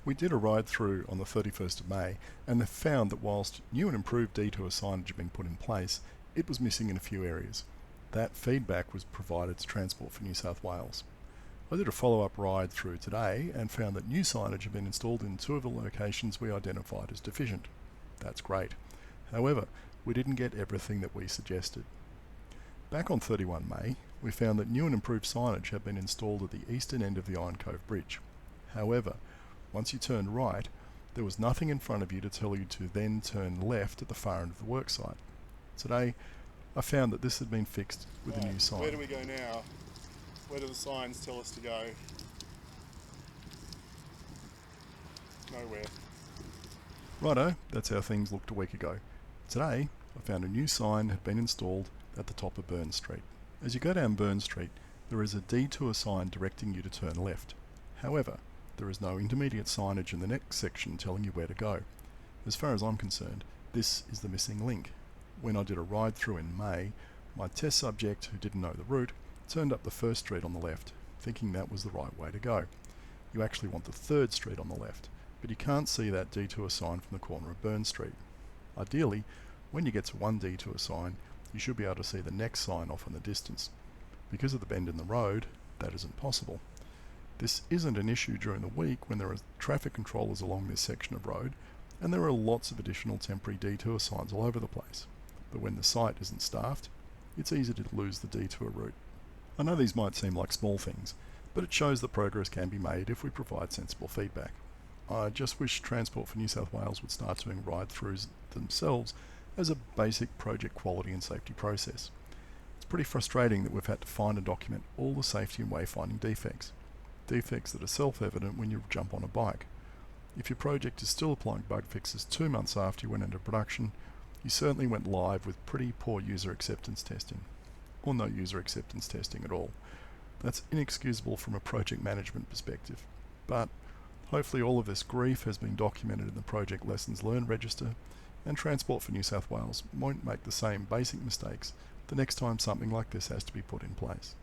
We did a ride through on the 31st of May and have found that whilst new and improved detour signage had been put in place, it was missing in a few areas. That feedback was provided to Transport for New South Wales. I did a follow-up ride through today and found that new signage had been installed in 2 of the locations we identified as deficient. That's great. However, we didn't get everything that we suggested. Back on 31 May, we found that new and improved signage had been installed at the eastern end of the Iron Cove Bridge. However, once you turned right, there was nothing in front of you to tell you to then turn left at the far end of the worksite. Today, I found that this had been fixed with a new sign. Where do we go now? Where do the signs tell us to go? Nowhere. Righto, that's how things looked a week ago. Today, I found a new sign had been installed at the top of Burn Street. As you go down Burn Street, there is a detour sign directing you to turn left. However, there is no intermediate signage in the next section telling you where to go. As far as I'm concerned, this is the missing link. When I did a ride through in May, my test subject, who didn't know the route, turned up the first street on the left, thinking that was the right way to go. You actually want the third street on the left, but you can't see that detour sign from the corner of Burn Street. Ideally, when you get to one detour sign, you should be able to see the next sign off in the distance. Because of the bend in the road, that isn't possible. This isn't an issue during the week when there are traffic controllers along this section of road, and there are lots of additional temporary detour signs all over the place. But when the site isn't staffed, it's easy to lose the detour route. I know these might seem like small things, but it shows that progress can be made if we provide sensible feedback. I just wish Transport for New South Wales would start doing ride-throughs themselves as a basic project quality and safety process. It's pretty frustrating that we've had to find and document all the safety and wayfinding defects that are self-evident when you jump on a bike. If your project is still applying bug fixes 2 months after you went into production, you certainly went live with pretty poor user acceptance testing, or no user acceptance testing at all. That's inexcusable from a project management perspective, but hopefully all of this grief has been documented in the Project Lessons Learned register, and Transport for New South Wales won't make the same basic mistakes the next time something like this has to be put in place.